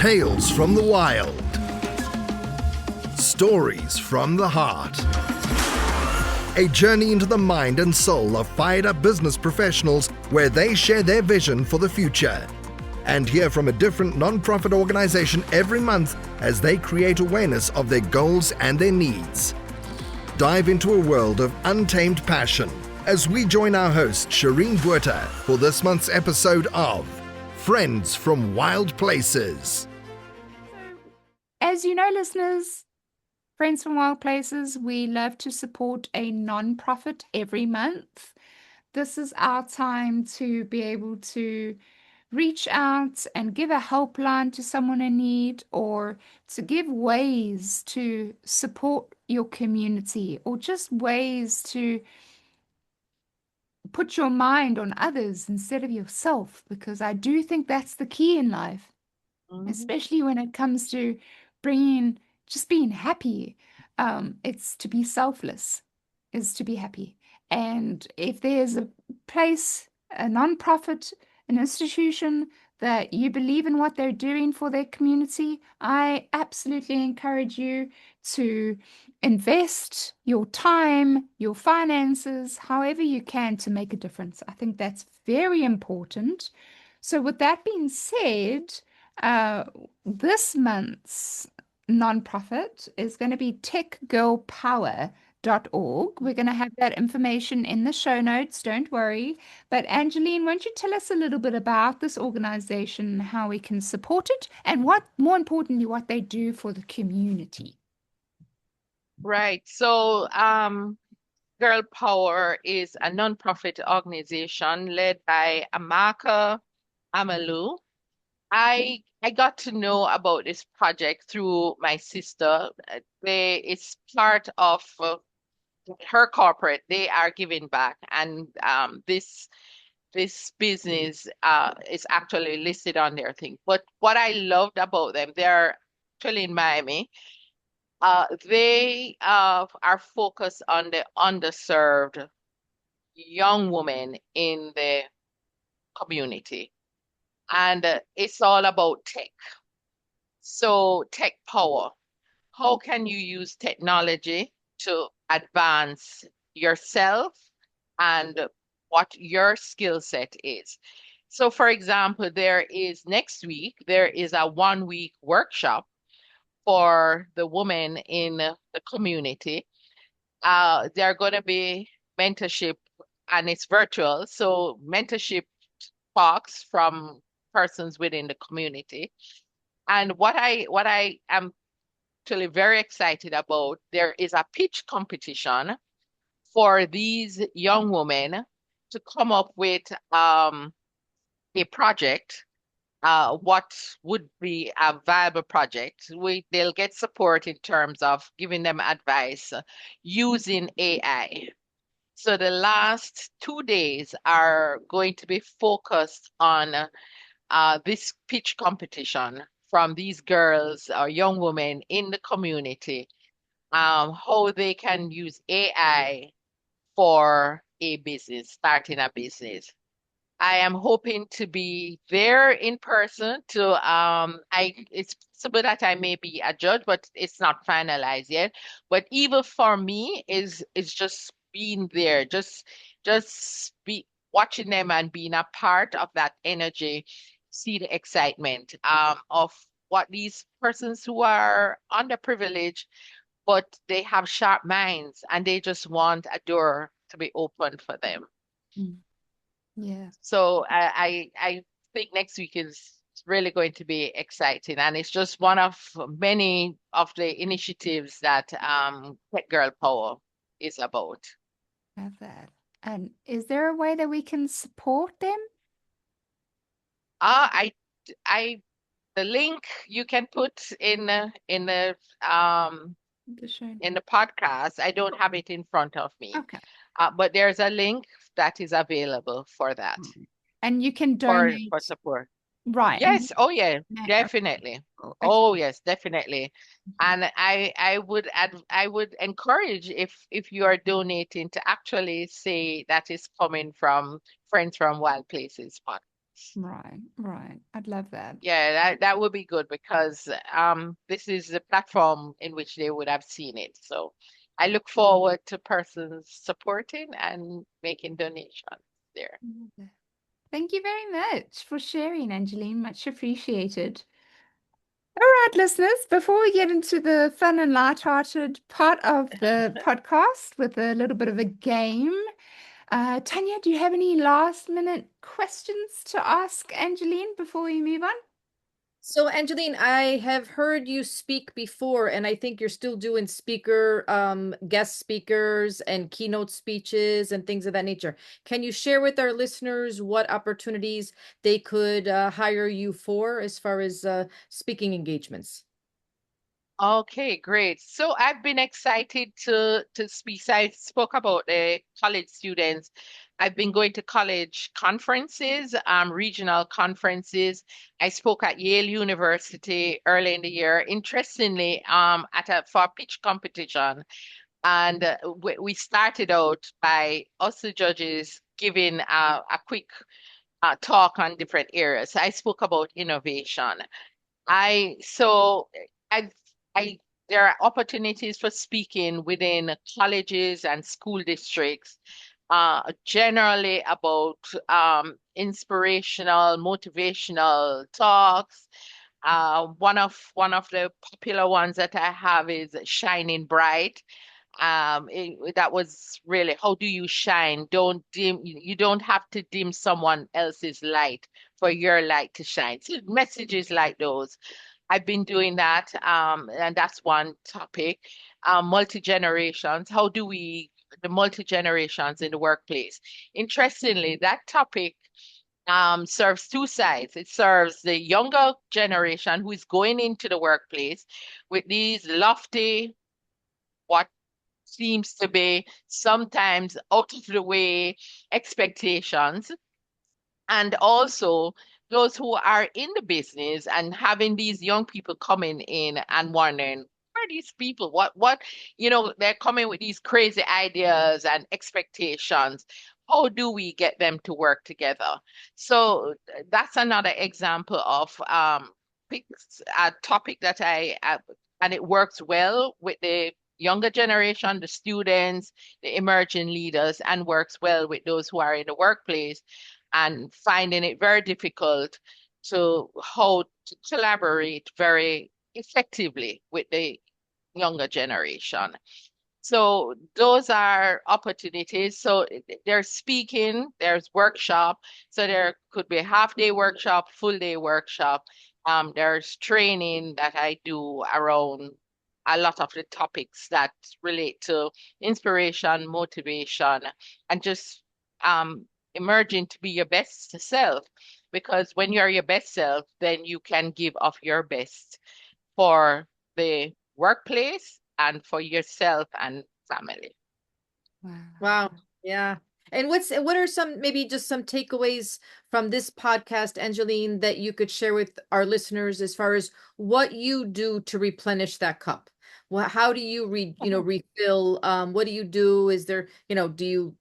Tales from the wild. Stories from the heart. A journey into the mind and soul of fired-up business professionals where they share their vision for the future. And hear from a different non-profit organization every month as they create awareness of their goals and their needs. Dive into a world of untamed passion as we join our host, Shireen Buerta, for this month's episode of Friends from Wild Places. As you know, listeners, Friends from Wild Places, we love to support a non-profit every month. This is our time to be able to reach out and give a helpline to someone in need, or to give ways to support your community, or just ways to put your mind on others instead of yourself, because I do think that's the key in life, especially when it comes to being happy. It's to be selfless, is to be happy. And if there's a place, a nonprofit, an institution that you believe in what they're doing for their community, I absolutely encourage you to invest your time, your finances, however you can to make a difference. I think that's very important. So with that being said, this month's nonprofit is going to be techgirlpower.org. We're going to have that information in the show notes, don't worry. But Angeline, won't you tell us a little bit about this organization, how we can support it, and what, more importantly, what they do for the community? Right. So, Girl Power is a nonprofit organization led by Amaka Amalu. I got to know about this project through my sister. It's part of her corporate. They are giving back, and this business is actually listed on their thing. But what I loved about them, they're actually in Miami. They are focused on the underserved young women in the community. And it's all about tech. So tech power. How can you use technology to advance yourself and what your skill set is? So for example, next week, there is a 1-week workshop for the women in the community. There are going to be mentorship, and it's virtual. So mentorship talks from persons within the community. And what I am actually very excited about, there is a pitch competition for these young women to come up with a project. What would be a viable project. They'll get support in terms of giving them advice using AI. So the last 2 days are going to be focused on this pitch competition from these girls or young women in the community, how they can use AI for starting a business. I am hoping to be there in person it's possible that I may be a judge, but it's not finalized yet. But even for me is just being there, just be watching them and being a part of that energy, see the excitement of what these persons who are underprivileged, but they have sharp minds and they just want a door to be opened for them. Yeah. So I think next week is really going to be exciting, and it's just one of many of the initiatives that Tech Girl Power is about. Have that. And is there a way that we can support them? The link you can put in the podcast. I don't have it in front of me. Okay. But there's a link that is available for that. And you can donate for support. Right. Yes. Oh yeah, definitely. Okay. Oh yes, definitely. And I would encourage if you are donating to actually say that is coming from Friends from Wild Places podcast. Right, right. I'd love that. Yeah, that would be good because this is the platform in which they would have seen it. So I look forward to persons supporting and making donations there. Love that. Thank you very much for sharing, Angeline. Much appreciated. All right, listeners, before we get into the fun and light-hearted part of the podcast with a little bit of a game, Tanya, do you have any last-minute questions to ask Angeline before we move on? So, Angeline, I have heard you speak before, and I think you're still doing guest speakers and keynote speeches and things of that nature. Can you share with our listeners what opportunities they could hire you for as far as speaking engagements? Okay, great. So I've been excited to speak. So I spoke about the college students. I've been going to college conferences, regional conferences. I spoke at Yale University early in the year, interestingly, for a pitch competition. And we started out by us, the judges, giving a quick talk on different areas. I spoke about innovation. I so I I there are opportunities for speaking within colleges and school districts, generally about inspirational, motivational talks. One of the popular ones that I have is Shining Bright. That was really, how do you shine? Don't dim, you don't have to dim someone else's light for your light to shine. So messages like those. I've been doing that, and that's one topic. Multi-generations, the multi-generations in the workplace. Interestingly, that topic serves two sides. It serves the younger generation who is going into the workplace with these lofty, what seems to be sometimes out of the way expectations, and also those who are in the business and having these young people coming in and wondering, who are these people? They're coming with these crazy ideas and expectations. How do we get them to work together? So that's another example of a topic that and it works well with the younger generation, the students, the emerging leaders, and works well with those who are in the workplace and finding it very difficult to how to collaborate very effectively with the younger generation. So those are opportunities. So there's speaking, there's workshop. So there could be a half-day workshop, full-day workshop. There's training that I do around a lot of the topics that relate to inspiration, motivation, and just emerging to be your best self. Because when you're your best self, then you can give of your best for the workplace and for yourself and family. Wow. Yeah. And what are maybe just some takeaways from this podcast, Angeline, that you could share with our listeners as far as what you do to replenish that cup? Well, how do you refill? What do you do? Is there, do you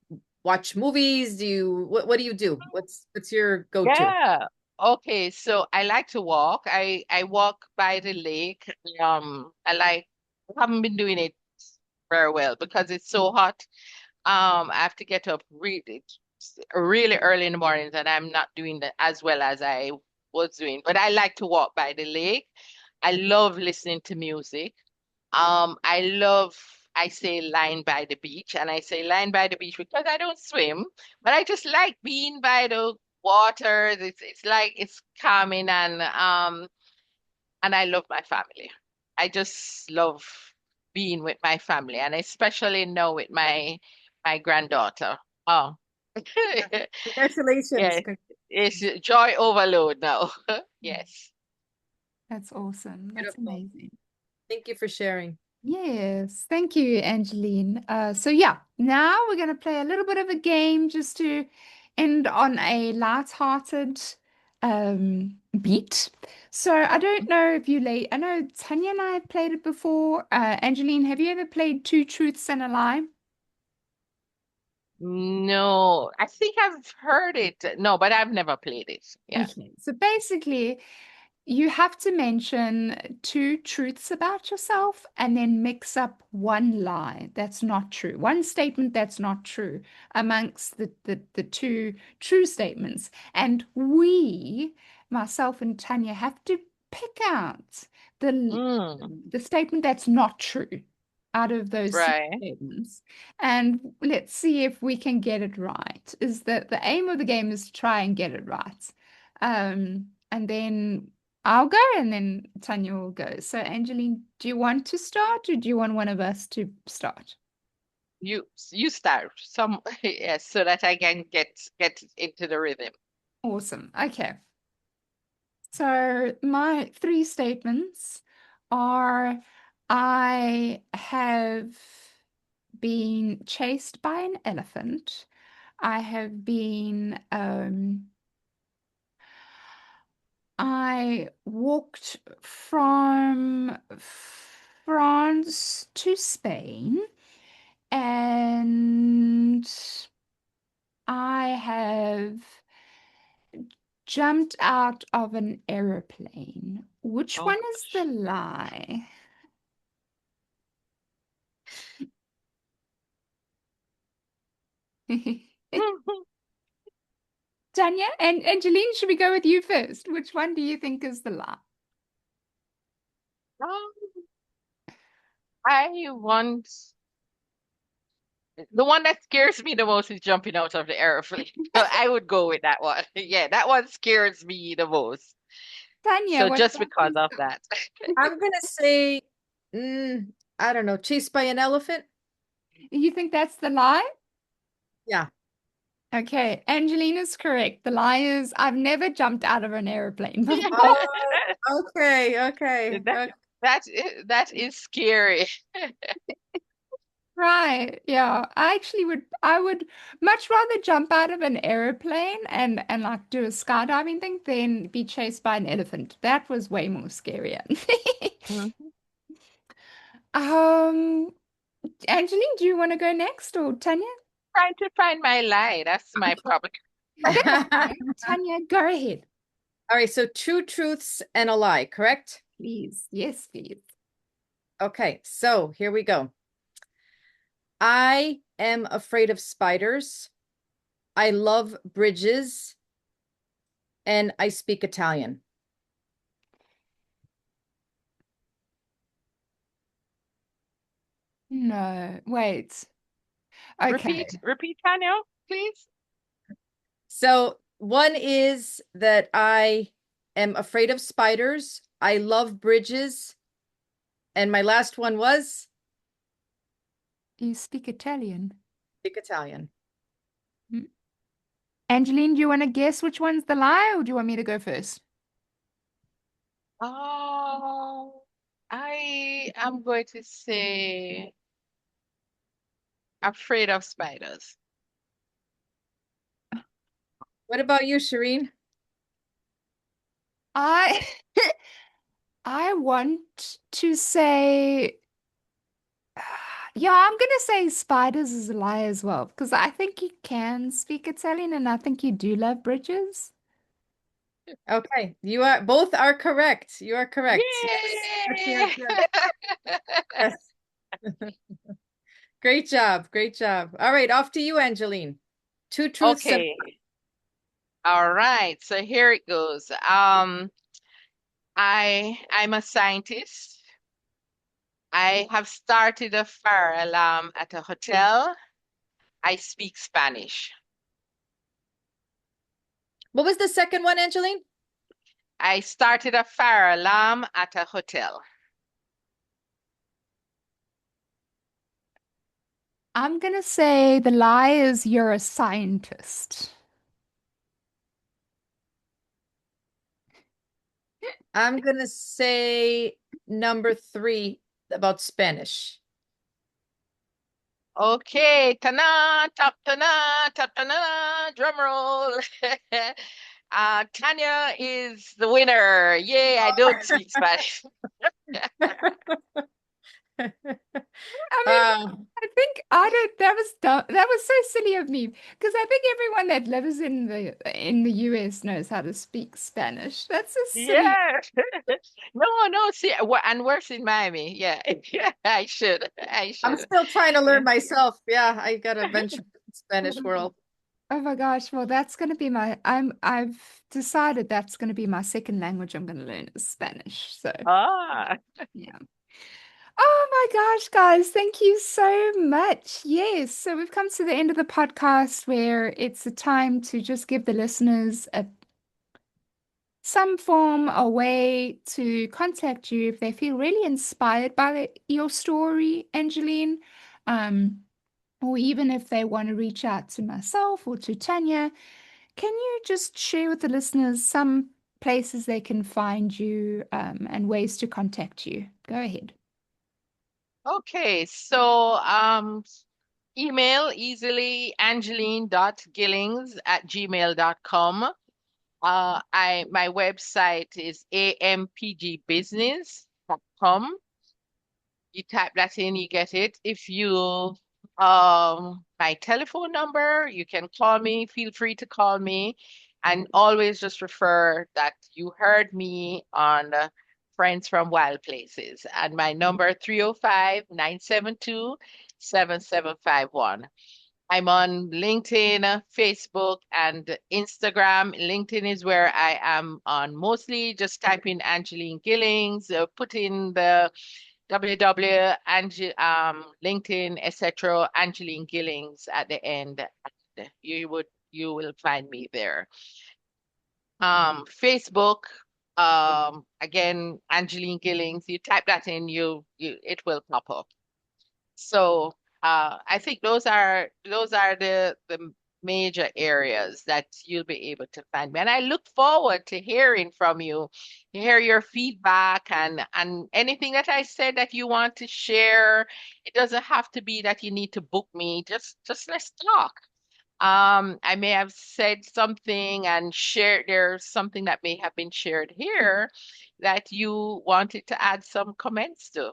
watch movies? What do you do? What's your go-to? Yeah. Okay, so I like to walk. I walk by the lake. I haven't been doing it very well because it's so hot. I have to get up really early in the mornings, and I'm not doing that as well as I was doing. But I like to walk by the lake. I love listening to music. I say lying by the beach, and I say lying by the beach because I don't swim, but I just like being by the water. It's like it's calming, and I love my family. I just love being with my family, and especially now with my granddaughter. Oh, Congratulations. yeah, it's joy overload now. Yes. That's awesome. That's Beautiful. amazing. Thank you for sharing. Yes, thank you, Angeline. So yeah, now we're going to play a little bit of a game just to end on a light-hearted beat. So I don't know if I know Tanya and I played it before. Angeline, have you ever played Two Truths and a Lie? No, I think I've heard it. No, but I've never played it. Yeah. Okay, so basically, you have to mention two truths about yourself and then mix up one lie that's not true, one statement that's not true amongst the two true statements. And we, myself and Tanya, have to pick out the Mm, the statement that's not true out of those three right. statements. And let's see if we can get it right. Is that the aim of the game is to try and get it right. And then I'll go and then Tanya will go. So, Angeline, do you want to start or do you want one of us to start? You start some yes, so that I can get into the rhythm. Awesome. Okay. So, my three statements are I have been chased by an elephant. I have been, I walked from France to Spain, and I have jumped out of an aeroplane. Which Oh one is the lie? gosh. Tanya and Angeline, should we go with you first? Which one do you think is the lie? I want the one that scares me the most is jumping out of the airplane. So I would go with that one. Yeah, that one scares me the most. Tanya, So what just about because you? of that. I'm gonna say, I don't know, chased by an elephant? You think that's the lie? Yeah. Okay, Angeline is correct. The lie is I've never jumped out of an airplane before. Oh, okay, okay. That that is scary. Right. Yeah. I would much rather jump out of an airplane and like do a skydiving thing than be chased by an elephant. That was way more scarier. Mhm. Um, Angeline, do you want to go next or Tanya? Trying to find my lie. That's my problem. That's fine. Tanya, go ahead. All right, so two truths and a lie, correct? Please. Yes, please. Okay, so here we go. I am afraid of spiders. I love bridges. And I speak Italian. No, wait. Okay. Repeat, Tanya, please. So one is that I am afraid of spiders. I love bridges. And my last one was You speak Italian. speak Italian. Angeline, do you want to guess which one's the lie or do you want me to go first? Oh, I am going to say afraid of spiders. What about you, Shireen? I I want to say yeah, I'm gonna say spiders is a lie as well because I think you can speak Italian and I think you do love bridges. Okay, you are both are correct. You are correct. Yes. Yes, Yay! yes, yes. Yes. Great job. Great job. All right, off to you, Angeline. Two truths and Okay. All right. So here it goes. I'm a scientist. I have started a fire alarm at a hotel. I speak Spanish. what was the second one, Angeline? I started a fire alarm at a hotel. I'm gonna say the lie is you're a scientist. I'm gonna say number 3 about Spanish. Okay, tana, tap, tana, drum roll. Tanya is the winner. Yay, I don't speak Spanish. I mean, Wow. I think I don't. That was dumb. That was so silly of me because I think everyone that lives in the US knows how to speak Spanish. That's so silly. Yeah. No, no, see, and worse in Miami. Yeah. Yeah, I should. I I'm should. still trying to Yeah. learn myself. Yeah, I gotta venture into the Spanish world. Oh my gosh. Well, that's going to be I've decided that's going to be my second language I'm going to learn is Spanish. So, Ah. yeah. Oh my gosh, guys, thank you so much. Yes, so we've come to the end of the podcast where it's a time to just give the listeners some form, a way to contact you if they feel really inspired by your story, Angeline. Um, or even if they want to reach out to myself or to Tanya, can you just share with the listeners some places they can find you, and ways to contact you? Go ahead. Okay, so email easily angeline.gillings@gmail.com. My website is ampgbusiness.com. You type that in, you get it. If you my telephone number, you can call me, feel free to call me, and always just refer that you heard me on Friends from Wild Places. And my number 305-972-7751. I'm on LinkedIn, Facebook, and Instagram. LinkedIn is where I am on mostly. Just type in Angeline Gillings, put in the LinkedIn, etc. Angeline Gillings at the end. And you will find me there. Facebook, again, Angeline Gillings. You type that in, it will pop up. So I think those are the major areas that you'll be able to find me. And I look forward to hearing from you, hear your feedback and anything that I said that you want to share. It doesn't have to be that you need to book me. Just let's talk. I may have said something and there's something that may have been shared here that you wanted to add some comments to.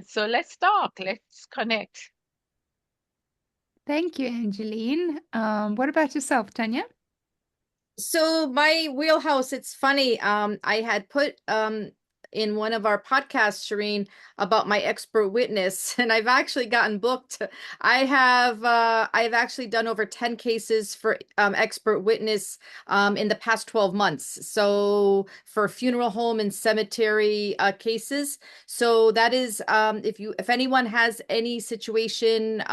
So let's talk, let's connect. Thank you, Angeline. What about yourself, Tanya? So my wheelhouse, it's funny. I had put in one of our podcasts, Shireen, about my expert witness, and I've actually gotten booked. I've actually done over 10 cases for expert witness in the past 12 months. So for funeral home and cemetery cases. So that is if anyone has any situation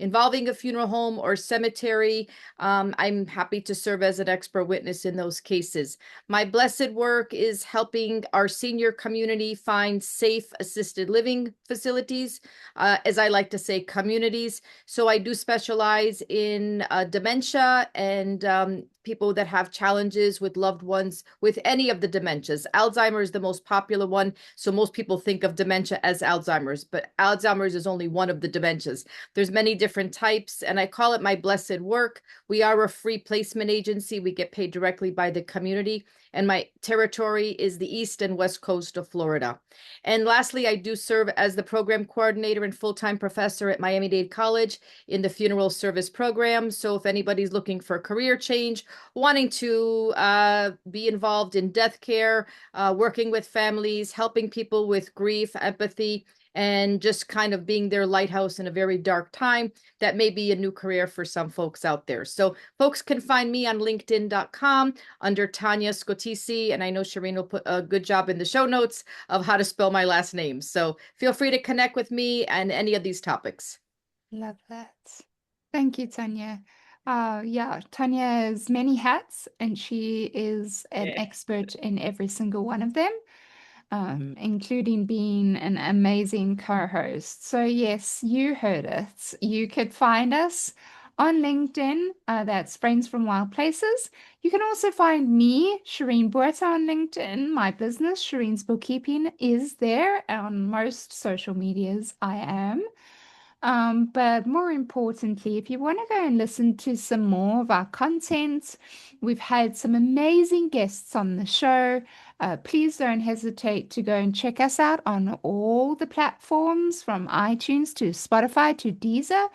involving a funeral home or cemetery, I'm happy to serve as an expert witness in those cases. My blessed work is helping our senior community find safe assisted living facilities, as I like to say, communities. So I do specialize in dementia and people that have challenges with loved ones with any of the dementias. Alzheimer's is the most popular one. So most people think of dementia as Alzheimer's, but Alzheimer's is only one of the dementias. There's many different types, and I call it my blessed work. We are a free placement agency. We get paid directly by the community, and my territory is the East and West Coast of Florida. And lastly, I do serve as the program coordinator and full-time professor at Miami-Dade College in the funeral service program. So if anybody's looking for a career change, wanting to be involved in death care, working with families, helping people with grief, empathy, and just kind of being their lighthouse in a very dark time, that may be a new career for some folks out there. So folks can find me on linkedin.com under Tanya Scotisi, and I know Shireen will put a good job in the show notes of how to spell my last name. So feel free to connect with me and any of these topics. Love that. Thank you, Tanya. Yeah, Tanya has many hats and she is an Yeah. expert in every single one of them, including being an amazing co-host. So yes, you heard it. You could find us on LinkedIn. That's Friends from Wild Places. You can also find me, Shireen Buerta, on LinkedIn. My business, Shireen's Bookkeeping, is there on most social medias. I am. But more importantly, if you want to go and listen to some more of our content, we've had some amazing guests on the show. Please don't hesitate to go and check us out on all the platforms from iTunes to Spotify to Deezer.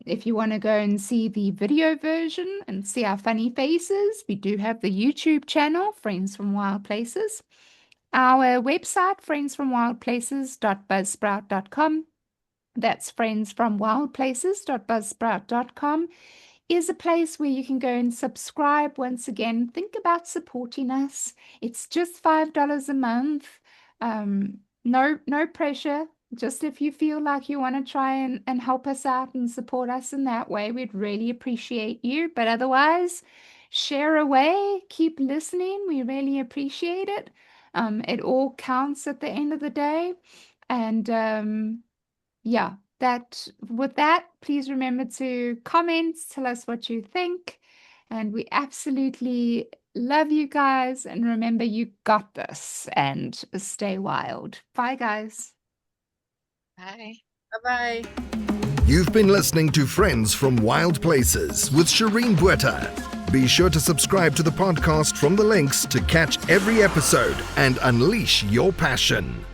If you want to go and see the video version and see our funny faces, we do have the YouTube channel, Friends from Wild Places. Our website, friendsfromwildplaces.buzzsprout.com. That's friendsfromwildplaces.buzzsprout.com is a place where you can go and subscribe. Once again, think about supporting us. It's just $5 a month. No pressure. Just if you feel like you want to try and help us out and support us in that way, we'd really appreciate you. But otherwise, share away, keep listening. We really appreciate it. It all counts at the end of the day. And yeah, with that, please remember to comment, tell us what you think. And we absolutely love you guys. And remember, you got this, and stay wild. Bye, guys. Bye. Bye-bye. You've been listening to Friends from Wild Places with Shireen Bueta. Be sure to subscribe to the podcast from the links to catch every episode and unleash your passion.